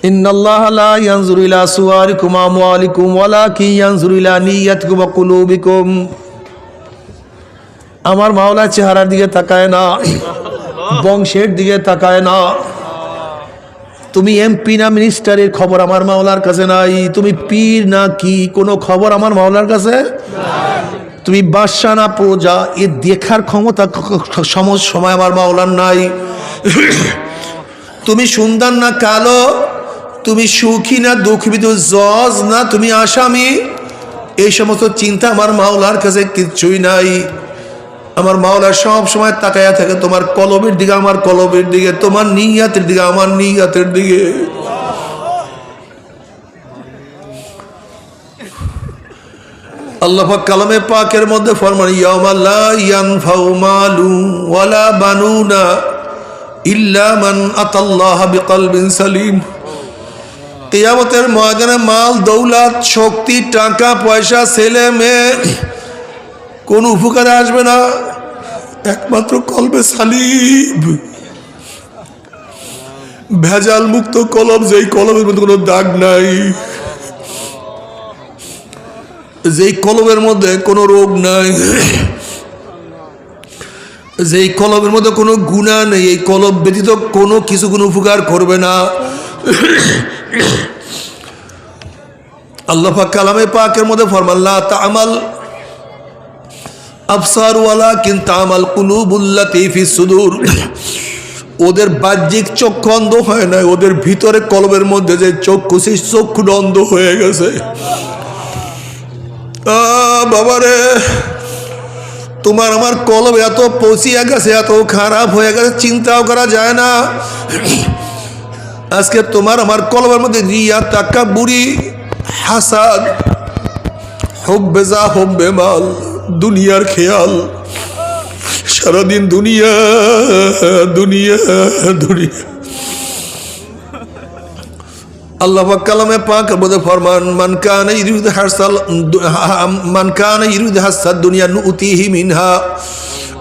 ইন্নাল্লাহা লা ইয়ানজুরু ইলা সুওয়ারিকুম ওয়া আমওয়ালিকুম ওয়ালাকিন ইয়ানজুরু ইলা নিয়াতিকুম ওয়া কুলুবিকুম। আমার মাওলা চেহারার দিকে তাকায় না, বংশের দিকে তাকায় না। তুমি এমপি না মিনিস্টারের খবর আমার মাওলার কাছে নাই। তুমি পীর না কি, কোনো খবর আমার মাওলার কাছে নাই। তুমি বাদশা না প্রজা, এ দেখার ক্ষমতা সময় আমার মাওলার নাই। তুমি সুন্দর না কালো, তুমি সুখী না দুঃখী, জজ না তুমি আসামি, এই সমস্ত চিন্তা আমার মাওলার কাছে কিচ্ছুই নাই। আমার মাওলা সব সময় তাকায়া থাকে তোমার কলবের দিকে, আমার কলবের দিকে, তোমার নিয়াতের দিকে, আমার নিয়াতের দিকে। আল্লাহ পাক কালামে পাকের মধ্যে ফরমান, ইয়াউমা লা ইয়ানফাউ মালু ওয়ালা বানুনা ইল্লা মান আতাল্লাহা বিকলবিন সালিম। কিয়ামতের ময়দানে মাল দৌলত, শক্তি, টাকা পয়সা, ছেলে মেয়ে কোন উপকারে আসবে না, একমাত্র কলবে সালিম, ভেজাল মুক্ত কলব, যেই কলবের মধ্যে কোনো দাগ নাই, যেই কলবের মধ্যে কোনো রোগ নাই, যেই কলবের মধ্যে কোনো গুনাহ নেই, এই কলব ব্যতীত কোনো কিছু কোনো উপকার করবে না। আল্লাহ পাক কালামে পাকের মধ্যে ফরমান, লা তা'মাল আবসার ওয়ালাকিন তা'মাল কুলুবুল্লাতী ফিস সুদূর। ওদের বাহ্যিক চক্ষু অন্ধ হয় না, ওদের ভিতরে কলবের মধ্যে যে চক্ষু, সেই চক্ষু অন্ধ হয়ে গেছে। বাবারে, তোমার আমার কলব এত পচিয়া গেছে, এত খারাপ হয়ে গেছে, চিন্তাও করা যায় না। আজকে তোমার আমার কলবের মধ্যে রিয়া, তাকাব্বুরি, হাসাদ, হুব্বে যা হুব্বে মাল, দুনিয়ার খেয়াল, সারাদিন দুনিয়া দুনিয়া দুনিয়া। আল্লাহ পাক কালামে পাক বলে ফরমান, মান কানা ইরিদু হাসাদ দুনিয়া নুতিহি মিনহা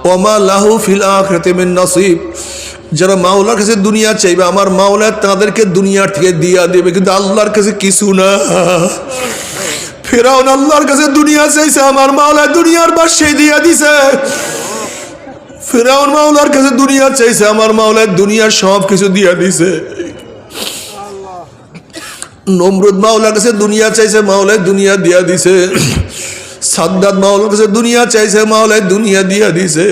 ওয়া মা লাহু ফিল আখিরাতি মিন নসিব। যারা মাওলার কাছে দুনিয়া চাইবে, আমার মাওলা তাদেরকে দুনিয়া থেকে দিয়া দেবে, কিন্তু আল্লাহর কাছে কিছু না। ফিরআউন আল্লাহর কাছে দুনিয়া চাইছে, আমার মাওলা দুনিয়ার বাদশাহী দিয়া দিছে। ফিরআউন মাওলার কাছে দুনিয়া চাইছে, আমার মাওলা দুনিয়ার সব কিছু দিয়া দিছে। নমরুদ মাওলার কাছে দুনিয়া চাইছে, মাওলা দুনিয়া দিয়া দিছে। সাদ্দাত মাওলার কাছে দুনিয়া চাইছে, মাওলা দুনিয়া দিয়া দিছে।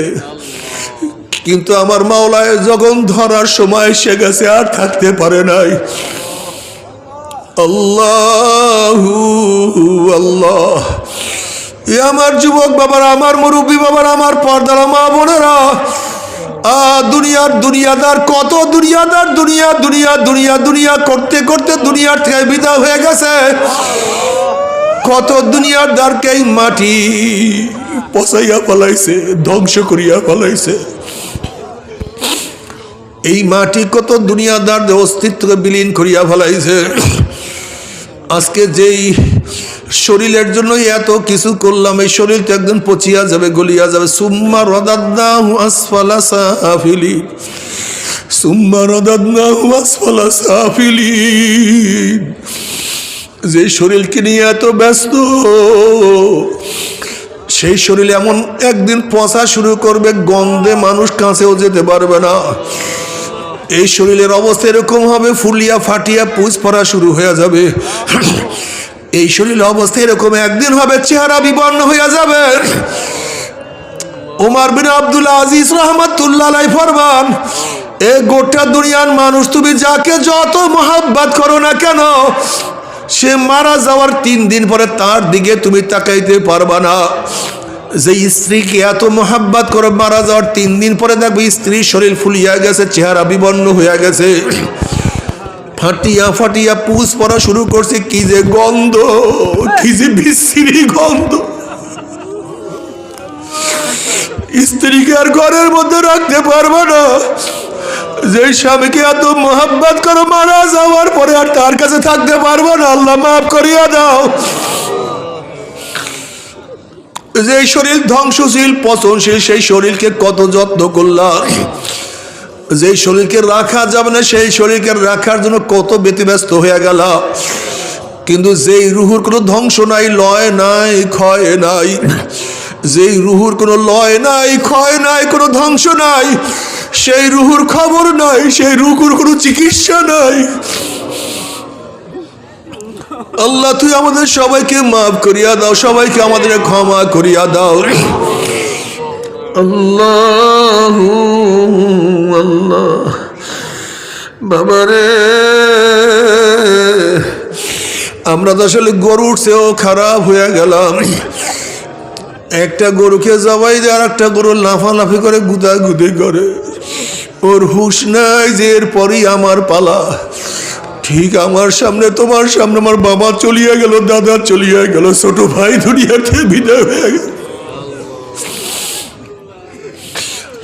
কিন্তু আমার মাওলায় যখন ধরার সময় এসে গেছে, আর থাকতে পারে নাই। আল্লাহু আল্লাহ। আমার যুবক বাবারা, আমার মুরব্বী বাবারা, আমার পর্দার মা বোনেরা, দুনিয়ার দুনিয়াদার, কত দুনিয়াদার দুনিয়া দুনিয়া দুনিয়া দুনিয়া করতে করতে দুনিয়ার থেকে বিদায় হয়ে গেছে। কত দুনিয়াদারকে এই মাটি পচাইয়া ফেলাইছে, ধ্বংস করিয়া ফেলাইছে। এই মাটি কত দুনিয়াদারদের অস্তিত্বকে বিলীন করিয়া ফেলাইছে। আজকে যেই শরীরের জন্য এত কিছু করলাম, এই শরীর তো একদিন পচিয়া যাবে, গলিয়া যাবে। সুম্মা রাদাদনাহু আসফালা সাফিলিন, সুম্মা রাদাদনাহু আসফালা সাফিলিন। যে শরীরকে নিয়ে এত ব্যস্ত, সেই শরীর এমন একদিন পচা শুরু করবে, গন্ধে মানুষ কাছেও যেতে পারবে না। এই শরীরের অবস্থা এরকম হবে, ফুলিয়া ফাটিয়া পুজ পড়া শুরু হয়ে যাবে। এই শরীরের অবস্থা এরকম একদিন হবে, চেহারা বিবর্ণ হয়ে যাবে। ওমর বিন আব্দুল আজিজ রাহমাতুল্লাহ আলাইহি ফরমান, এ গোটা দুনিয়ার মানুষ তুমি যাকে যত মহব্বত করো না কেন, সে মারা যাওয়ার 3 দিন পরে তার দিকে তুমি তাকাইতে পারবা না। যে স্ত্রীকে এত মহব্বত করে, মারা যাওয়ার 3 দিন পরে দেখবে স্ত্রীর শরীর ফুলিয়া গেছে, চেহারা বিবর্ণ হয়ে গেছে, ফাটিয়া ফাটিয়া পুজ পড়া শুরু করছে। কি যে গন্ধ, কি যে বিশ্রী গন্ধ। স্ত্রীকে আর ঘরের মধ্যে রাখতে পারবে না। যে স্বামীকে এত মহব্বত করো, মারা যাওয়ার পরে আর তার কাছে থাকতে পারবো না। আল্লাহ মাফ করিয়া দাও। যে শরীর ধ্বংসশীল, পচনশীল, সেই শরীরকে কত যত্ন করলাম। যেই শরীরকে রাখা যাবে না সেই শরীরকে রাখার জন্য কত ব্যতিব্যস্ত হয়ে গেল। কিন্তু যেই রুহুর কোনো ধ্বংস নাই, লয় নাই, ক্ষয় নাই, যেই রুহুর কোনো লয় নাই, ক্ষয় নাই, কোনো ধ্বংস নাই, সেই রুহুর খবর নাই, সেই রুহুর কোনো চিকিৎসা নাই। আল্লাহ তুই আমাদের সবাইকে মাফ করিয়া দাও, সবাইকে আমাদের ক্ষমা করিয়া দাও। আল্লাহ আল্লাহ বাবারে, আমরা তো আসলে গরুর চেয়েও খারাপ হয়ে গেলাম। একটা গরুকে জবাই দিয়ে আর একটা গরু লাফালাফি করে গুদাগুদি করে, ওর হুঁশ নাই যে এরপরই আমার পালা। ঠিক আমার সামনে, তোমার সামনে আমার বাবা চলিয়া গেল, দাদা চলিয়া গেল, ছোট ভাই দুনিয়াতে বিদায় হয়ে গেল।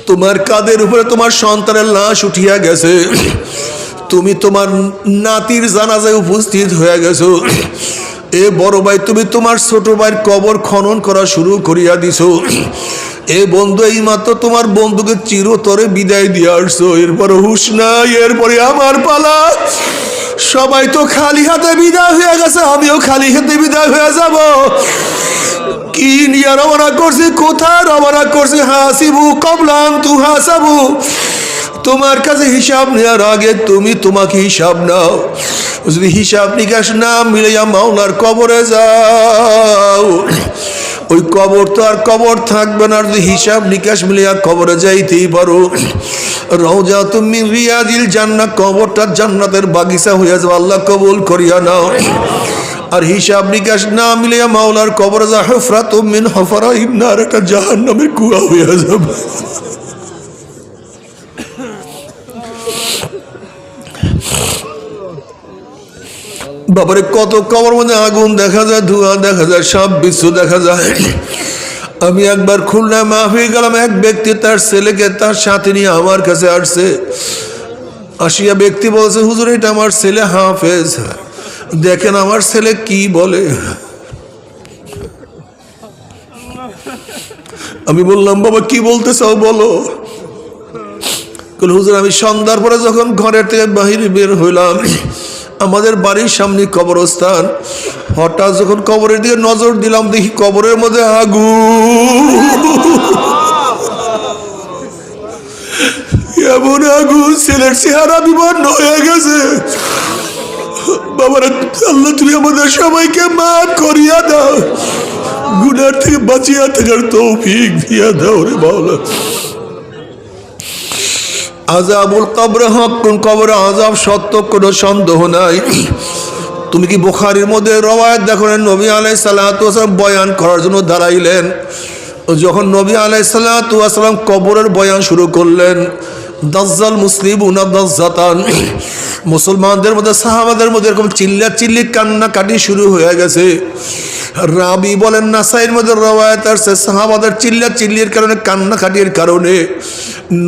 তোমার কাঁধের উপরে তোমার সন্তানের লাশ উঠিয়া গেছে, তুমি তোমার নাতির জানাজায় উপস্থিত হয়ে গেছো। এ বড় ভাই, তুমি তোমার ছোট ভাইয়ের কবর খনন করা শুরু করিয়া দিছো। এ বন্ধু, এই মাত্র তোমার বন্ধুকে চিরতরে বিদায় দিয়ে আসছো, এরপরে হুঁশ নাই, এরপরে আমার পালা। সবাই তো খালি হাতে বিদায় হয়ে গেছে, আমিও খালি হাতে বিদায় হয়ে যাব। কি নিয়ে রওনা করছি, কোথায় রওনা করছি? হাসিবু কবলান তু হাসাবু, তোমার কাছে হিসাব নেওয়ার আগে তুমি তোমাকে হিসাব নাও। যদি হিসাব নিকাশ না মিলাইয়া মাওলার কবরে যাও, ওই কবর তো আর কবর থাকবে না। যদি হিসাব নিকাশ মিলাইয়া কবরে যাইতেই পারো, রওজা তুমি রিয়াজিল জান্নাত, কবরটা জান্নাতের বাগিচা হইয়া যাবে। আল্লাহ কবুল করিয়া নাও। আর হিসাব নিকাশ না মিলাইয়া মাওলার কবরে যা হুফরাতুম মিন হুফরাইন নার, একটা জাহান্নামের কুয়া হইয়া যাবে। বাবারে, কত কবর মধ্যে আগুন দেখা যায়, ধোঁয়া দেখা যায়, সাপ বিচ্ছু দেখা যায়। আমি একবার খুলনায় মাহফিল গেলাম, এক ব্যক্তি তার ছেলেকে তার সাথে নিয়ে আমার কাছে আসছে। আসিয়া ব্যক্তি বলছে, হুজুর এটা আমার ছেলে হাফেজ, দেখেন আমার ছেলে কি বলে। আমি বললাম, বাবা কি বলতে চাও বলো। হুজুর, আমি সন্ধ্যার পরে যখন ঘরের থেকে বাহিরে বের হইলাম, আমাদের বাড়ির সামনে কবরস্থান, হঠাৎ যখন কবরের দিকে নজর দিলাম, দেখি কবরের মধ্যে আগুন। এমন আগুন, ছেলের চেহারা বিবর্ণ হয়ে গেছে। বাবারা, আল্লাহ তুমি আমাদের সবাইকে মাফ করিয়া দাও, গুনার থেকে বাঁচিয়া থাকার তৌফিক দিয়া দাও রে মাওলা। আযাবুল কবর হক, কোন কবর আযাব সত্য, কোনো সন্দেহ নাই। তুমি কি বুখারীর মধ্যে রওয়ায়াত দেখো না, নবী আলাইহিস সালাতু ওয়াস সালাম বয়ান করার জন্য দাঁড়াইলেন। যখন নবী আলাইহিস সালাতু ওয়াস সালাম কবরের বয়ান শুরু করলেন, দাজ্জাল মুসলিমুনা দাজ্জাতান, মুসলমানদের মধ্যে সাহাবাদের মধ্যে এরকম চিল্লাচিল্লি কান্নাকাটি শুরু হয়ে গেছে। রাবি বলেন, নাসাইর মধ্যে রওয়ায়াত আছে, সাহাবাদের চিল্লাচিল্লির কারণে, কান্নাকাটির কারণে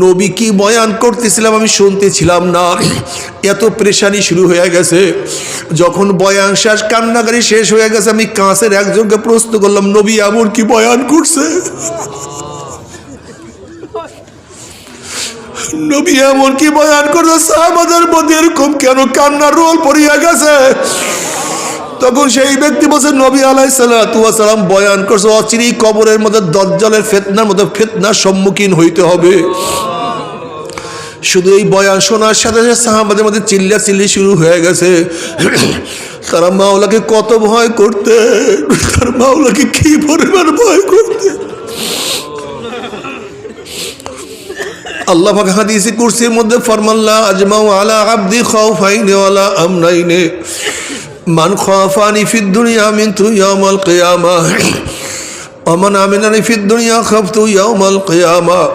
নবী কি বয়ান করতেছিলাম আমি শুনতেছিলাম না, এত পেরেশানি শুরু হয়ে গেছে। যখন বয়ান শেষ, কান্নাকাটি শেষ হয়ে গেছে, আমি কাছের একজনকে প্রশ্ন করলাম, নবী এমন কি বয়ান করছে? নবী এমন কি বয়ান করছে সাহাবাদের মধ্যে এরকম কেন কান্নার রোল পড়িয়া গেছে? তখন সেই ব্যক্তি বলছে, নবী আলাইহিস সালাতু ওয়াস সালাম বয়ান করছে, অচিরেই কবরের মধ্যে দাজ্জালের ফিতনার মধ্যে ফিতনার সম্মুখীন হইতে হবে। শুধু এই বয়ান শোনার সাথে সাথে সাহাবাদের মধ্যে চিল্লাচিল্লি শুরু হয়ে গেছে। তারা মাওলাকে কত ভয় করতে, তার মাওলাকে কি পরিমাণ ভয় করতে। আল্লাহ পাক হাদিসে কুরসির মধ্যে ফরমান, লা আজমাউ আলা আবদি খাউফাইনি ওয়ালা আমনাইনি, মান খাফানি ফিদ দুনিয়া মিনতু ইয়াউমাল কিয়ামাহ ওয়া মান আমিনানি ফিদ দুনিয়া খাফতু ইয়াউমাল কিয়ামাহ।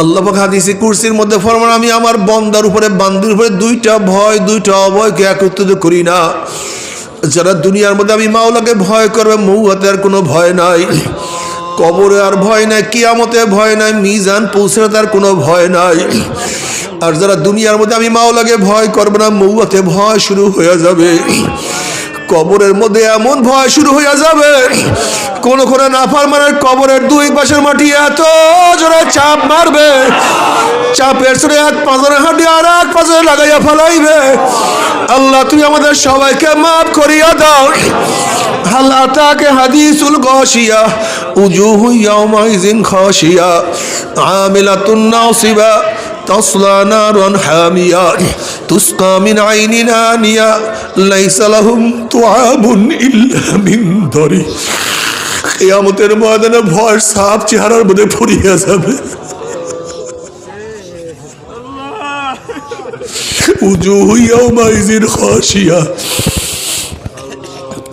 আল্লাহ পাক হাদিসে কুরসির মধ্যে ফরমান, আমি আমার বান্দার উপরে, বান্দির উপরে দুইটা ভয়, দুইটা অভয়কে একত্রিত করি না। যারা দুনিয়ার মধ্যে আমি মাওলাকে ভয় করবে, মৌহাতে আর কোনো ভয় নাই, কবরে আর ভয় নাই, কিয়ামতে ভয় নাই, মিজান পৌঁছাতে আর কোনো ভয় নাই। আর যারা দুনিয়ার মধ্যে আমি মাওলাকে ভয় করবে না, মৌয়াতে ভয় শুরু হয়ে যাবে। কবরের মধ্যে এমন ভয় শুরু হয়ে যাবে, কোন কোন নাফরমানের কবরের দুই পাশের মাটি এত জোরে চাপ মারবে, চাপের সরে এক পাঁজরে হাঁটি আর এক পাঁজরে লাগাইয়া ফেলাইবে। আল্লাহ তুমি আমাদের সবাইকে মাফ করিয়া দাও। হাল আতাকে হাদিসুল গাশিয়া উজুহু ইয়াওমাইযিন খাশিয়া আমিলাতুন নাসিবা তাসলা নারান হামিয়া তুসকা মিন আইনিন আনিয়া লাইসা লাহুম তুআবুন ইল্লা মিন দারি। কিয়ামতের ময়দানে ভয় সাপ চেহারার মধ্যে ফুরিয়ে যাবে। উজুহু ইয়াওমাইযিন খাশিয়া।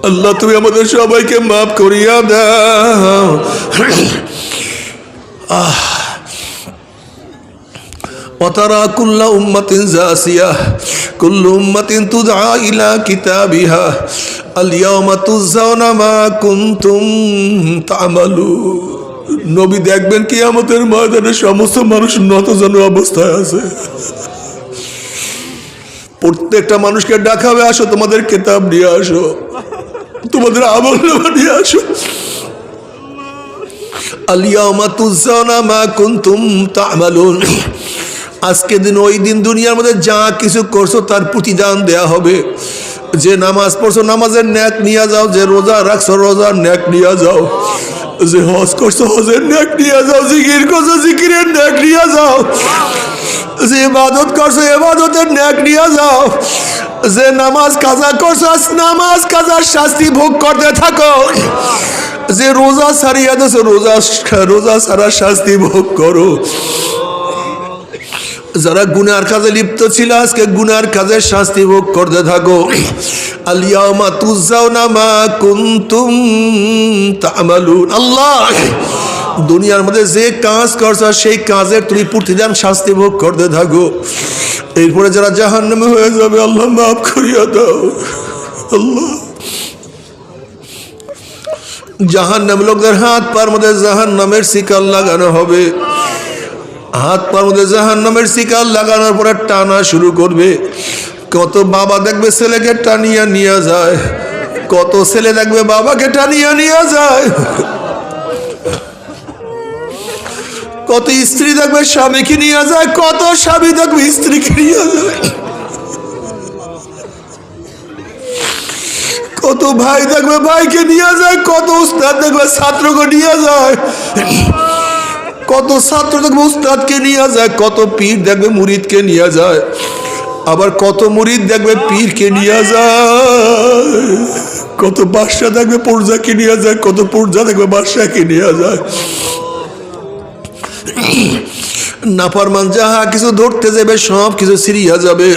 আল্লাহ তুমি আমাদের সবাইকে মাফ করিয়া দাও। وترى كل أمة زاسية كل أمة تدعى إلى كتابها اليوم تجزون ما كنتم تعملون। নবী দেখবেন কিয়ামতের ময়দানে সমস্ত মানুষ নতজানু অবস্থায় আছে। প্রত্যেকটা মানুষকে ডাকাবে, আসো তোমাদের কিতাব নিয়ে আসো, তোমাদের আমলনামা নিয়ে আসো। আল-ইয়াওমা তুজজাউনা মা কুনতুম তা'মালুন। আজকে দিন ওই দিন দুনিয়ার মধ্যে যা কিছু করছো তার প্রতিদান দেয়া হবে। যে নামাজ পড়ছো নামাজের নেক নিয়ে যাও, যে রোজা রাখছো রোজার নেক নিয়ে যাও, যে হজ করছো হজের নেক নিয়ে যাও, জিকির করছো জিকিরের নেক নিয়ে যাও, যে ইবাদত করছো ইবাদতের নেক নিয়ে যাও, যে নামাজ কাজা করছো নামাজ কাজার শাস্তি ভোগ করতে থাকো, যে রোজা ছাড়িয়ে দিয়েছো রোজা ছাড়ার শাস্তি ভোগ করো। যারা গুনার কাজে লিপ্ত ছিল আজকে গুনার কাজের শাস্তি ভোগ করতে থাকো। আল-ইয়াওমা তুজজাউনা মা কুনতুম তা'মালুন। আল্লাহ দুনিয়ার মধ্যে যে কাজ করছো সেই কাজের তুমি প্রতিদান শাস্তি ভোগ করতে থাকো। এরপরে যারা জাহান্নামে হয়ে যাবে আল্লাহ মাফ করিয়া দাও। আল্লাহ জাহান্নামী লোকদের হাত পার মধ্যে জাহান্নামের শিকল লাগানো হবে। হাত পার মধ্যে জাহান্নামের শিকল লাগানোর পরে টানা শুরু করবে। কত বাবা দেখবে ছেলেকে টানিয়া নিয়ে যায়, কত ছেলে দেখবে বাবাকে টানিয়া নিয়ে যায়, কত স্ত্রী দেখবে স্বামীকে নিয়ে যায়, কত স্বামী দেখবে স্ত্রীকে নিয়ে যায়, কত ভাই দেখবে ভাইকে নিয়ে যায়, কত উস্তাদ দেখবে ছাত্রকে নিয়ে যায়, কত ছাত্র দেখবে উস্তাদকে নিয়ে যায়, কত পীর দেখবে মুরিদকে নিয়ে যায়, আবার কত মুরিদ দেখবে পীরকে নিয়ে যায়, কত বাদশা দেখবে পূর্জাকে নিয়ে যায়, কত পূর্জা দেখবে বাদশাকে নিয়ে যায়। নাফরমান যাহা কিছু ধরতে যাবে সব কিছু ছিড়িয়া যাবে।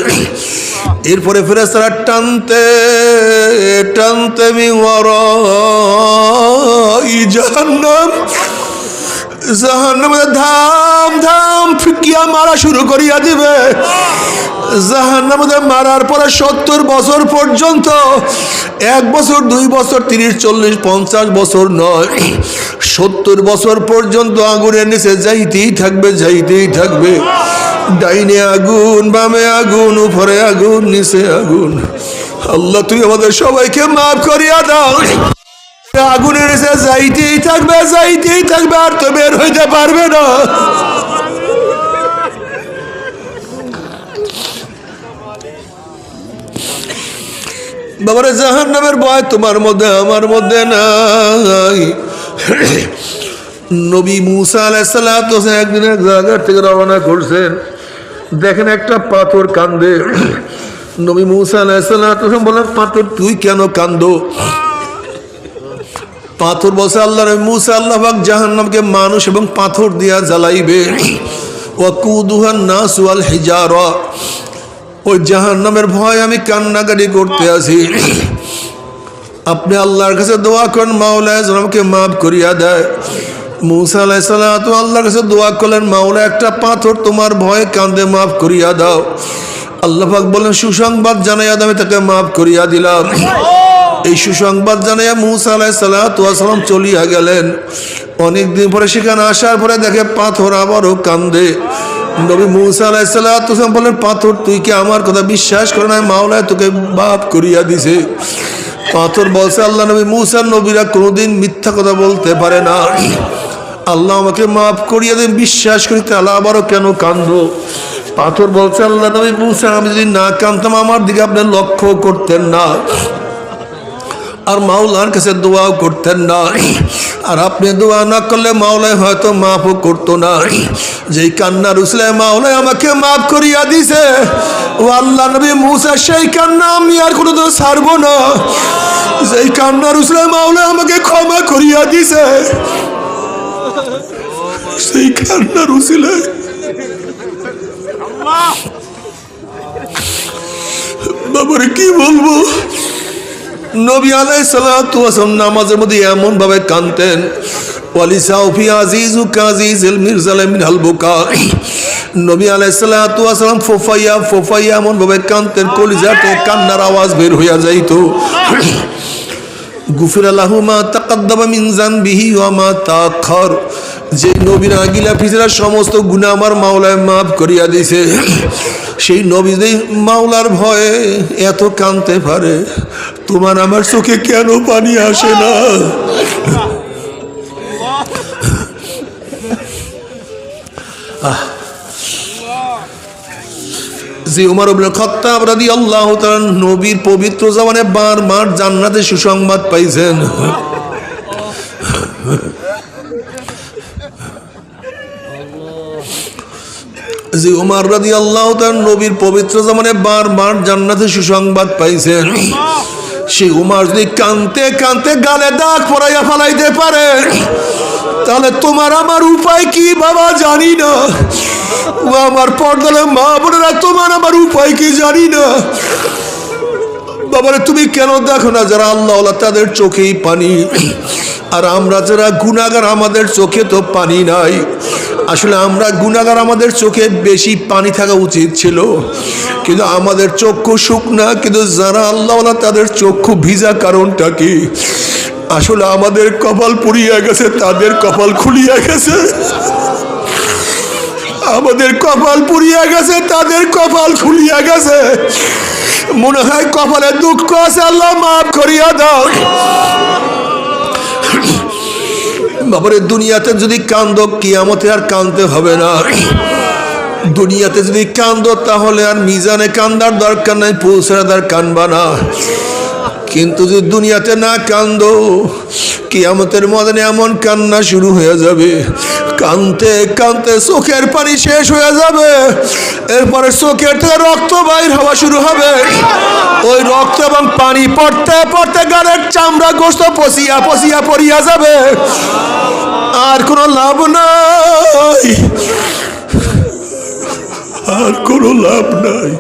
এরপরে ফেরেশতারা টানতে টানতে মিন ওয়ারাই জাহান্নাম, জাহান্নামে ধাম ধাম ফিকিয়া মারা শুরু করিয়া দিবে। জাহান্নামে মারার পরে 70 বছর পর্যন্ত, 1 বছর 2 বছর 30 40 50 বছর নয়, 70 বছর পর্যন্ত আগুনের নিচে যাইতেই থাকবে যাইতেই থাকবে। ডাইনে আগুন, বামে আগুন, উপরে আগুন, নিচে আগুন। আল্লাহ তুই আমাদের সবাইকে মাফ করিয়া দাও। আগুনের নিচে যাইতেই থাকবে যাইতেই থাকবে, আর তো বের হইতে পারবে না। বাবারে জাহান্নামের ভয় তোমার মধ্যে আমার মধ্যে নাই। নবী মুসা আলাইহিস সালাতু একদিন এক জায়গা থেকে রওনা করছেন, দেখেন একটা পাথর কান্দে। নবী মুসা আলাইহিস সালাতু বলেন, পাথর তুই কেন কান্দো? পাথর বলছে, আল্লাহ নবী মুসা, আল্লাহ পাক জাহান্নামকে মানুষ এবং পাথর দিয়া জ্বালাইবে। ওয়াকুদুহান নাস ওয়াল হিজারা, ওই জাহান্নামের ভয় আমি কান্নাকাটি করতে আছি। আপনি আল্লাহর কাছে দোয়া করেন মাওলা যেন আমাকে মাফ করিয়া দেয়। মুসা আলাইহিস সালাতু আল্লাহর কাছে দোয়া করলেন, মাওলা একটা পাথর তোমার ভয়ে কান্দে, মাফ করিয়া দাও। আল্লাহ পাক বলেন, সুসংবাদ জানাইয়া আমি তাকে মাফ করিয়া দিলাম। এই সুসংবাদ জানাইয়া মুসা আলাইহিস সালাতু ওয়াসালাম চলিয়া গেলেন। অনেকদিন পরে সেখানে আসার পরে দেখে পাথর আবারও কান্দে। নবী মুসা আলাইহিস সালাতু বলেন, পাথর তুই কি আমার কথা বিশ্বাস করে না? মাওলা তোকে মাফ করিয়া দিছে। পাথর বলছে আল্লাহ নবী মুসা নবীরা কোনোদিন মিথ্যা কথা বলতে পারে না, আল্লাহ আমাকে মাফ করিয়ে দেন, বিশ্বাস করি তাহলে আবারও কেন কান্দো? পাথর বলছে আল্লাহ নবী মুসা আমি যদি না কান্দতাম আমার দিকে আপনি লক্ষ্য করতেন না, আর মাওলার কাছে দোয়াও করতেন না, আর আপনি দোয়া না করলে মাওলায় হয়তো মাফও করতো না। যেই কান্নার উসলে মাওলায় আমাকে মাফ করিয়া দিছে, ও আল্লাহ নবী মুসা সেই কান্না আমি আর কোনোদিন ছাড়বো না। যেই কান্নার উসলে মাওলায় আমাকে ক্ষমা করিয়া দিছে, সেই কান্নার উসলে বাবারে কি বলবো। নবী আলাইহিস সালাতু ওয়াস সালাম নামাজের মধ্যে এমন ভাবে কাঁদতেন, ওয়ালিসাউফি আজিজু কাজিজুল মিরজাল মিনাল বুকা। নবী আলাইহিস সালাতু ওয়াস সালাম ফোফাইয়া ফোফাইয়া এমন ভাবে কাঁদতেন কলিজাতে কান্নার আওয়াজ বের হইয়া যাইত। গুফিরা লাহু মা তাকাদ্দামা মিন যানবিহি ওয়া মা তাআখার, যে নবীর আগিলা পিছলা সমস্ত গুনাহ আমার মাওলায় মাফ করিয়া দিয়েছে, সেই নবী যে মাওলার ভয়ে এত কাঁদতে পারে, তোমার আমার চোখে কেন পানি আসে না? যে উমর ইবনে খাত্তাব রাদিয়াল্লাহু তাআলা নবীর পবিত্র জবানে বারবার জান্নাতের সুসংবাদ পাইছেন। যে উমর রাদিয়াল্লাহু তাআলা নবীর পবিত্র জবানে বারবার জান্নাতের সুসংবাদ পাইছেন, সেই উমর যদি কাঁদতে কাঁদতে গালে দাগ পরাইয়া ফেলাইতে পারে, তাহলে তোমার আমার উপায় কি বাবা জানি না। ও আমার পর্দালে মা বোনেরা, তোমার আমার উপায় কি জানি না। বাবারে তুমি কেন দেখো না যারা আল্লাহওয়ালা তাদের চোখেই পানি, আর আমরা যারা গুনাহগার আমাদের চোখে তো পানি নাই। আসলে আমরা গুনাহগার, আমাদের চোখে বেশি পানি থাকা উচিত ছিল, কিন্তু আমাদের চক্ষু শুকনা, কিন্তু যারা আল্লাহওয়ালা তাদের চক্ষু ভিজা কারণটা কি? আসলে আমাদের কপাল পুড়িয়া গেছে, তাদের কপাল খুলিয়া গেছে। আমাদের কপাল পুড়িয়া গেছে, তাদের কপাল খুলিয়া গেছে। মনে হয় কপালে দুঃখ আছে, আল্লাহ মাফ করিয়া দাও। বাবারে দুনিয়াতে যদি কান্দো, কিয়ামতে আর কান্দতে হবে না। দুনিয়াতে যদি কান্দো তাহলে আর মিজানে কান্দার দরকার নাই, পৌঁছাদার কানবা না। কিন্তু যদি দুনিয়াতে না কান্দো, কিয়ামতের ময়দানে এমন কান্না শুরু হয়ে যাবে, কানতে কানতে চোখের পানি শেষ হয়ে যাবে, এরপরে চোখের থেকে রক্ত বাইর হওয়া শুরু হবে। ওই রক্ত এবং পানি পড়তে পড়তে গালের চামড়া গোস্ত পচিয়া পচিয়া পড়িয়া যাবে, আর কোনো লাভ নাই, আর কোনো লাভ নাই।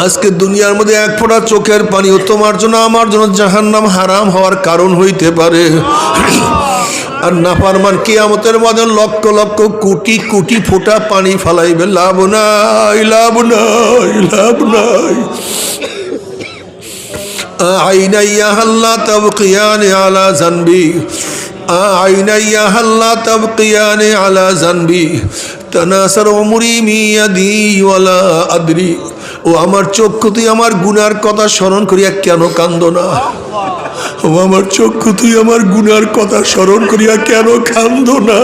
আজকে দুনিয়ার মধ্যে এক ফোঁটা চোখের পানিও তোমার জন্য আমার জন্য জাহান্নাম হারাম হওয়ার কারণ হইতে পারে। আর নাফরমান কিয়ামতের মধ্যে লক্ষ লক্ষ কোটি কোটি ফোঁটা পানি ফালাইবে, লাভ নাই, লাভ নাই, লাভ নাই। আইনাইয়া হাল্লা তাবকিয়ানে আলা জানবি, আইনাইয়া হাল্লা তাবকিয়ানে আলা জানবি, তানাসার উমরি মিয়াদি ওয়ালা আদরি। ও আমার চক্ষু তুই আমার গুনার কথা স্মরণ করিয়া কেন কান্দো না? ও আমার চক্ষু তুই আমার গুনার কথা স্মরণ করিয়া কেন কান্দো না?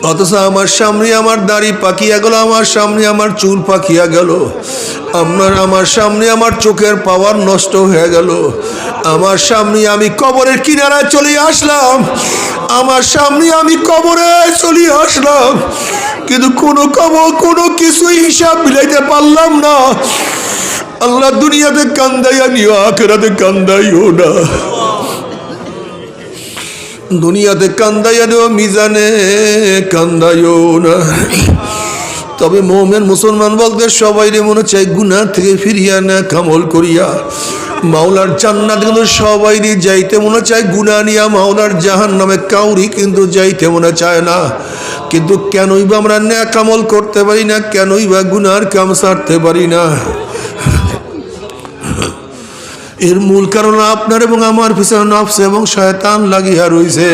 অথচ আমার সামনে আমার দাড়ি পাকিয়া গেল, আমার সামনে আমার চুল পাকিয়া গেল, আমার সামনে আমার চোখের পাওয়ার নষ্ট হয়ে গেল, আমার সামনে আমি কবরের কিনারায় চলে আসলাম, আমার সামনে আমি কবরে চলে আসলাম, কিন্তু কোনো কিছুই হিসাব মিলাইতে পারলাম না। আল্লাহ দুনিয়াতে কান্দাইয়া নিও, আখিরাতে কান্দাইও না। দুনিয়াতে কান্দাইয়া নিও, মিজানে কান্দাইও না। তবে মুমিন মুসলমান বলতে সবাই মনে চায় গুনাহ থেকে ফিরিয়া না কামল করিয়া মাওলার জান্নাত, কিন্তু সবাই যাইতে মনে চায় গুনাহ নিয়া মাওলার জাহান্নামে, কাউরি কিন্তু যাইতে মনে চায় না। কিন্তু কেনই বা আমরা নেক আমল করতে পারি না, কেনই বা গুনার কাম ছাড়তে পারি না? এর মূল কারণ আপনার এবং আমার পিছনে নফস এবং শয়তান লাগিয়া রইছে।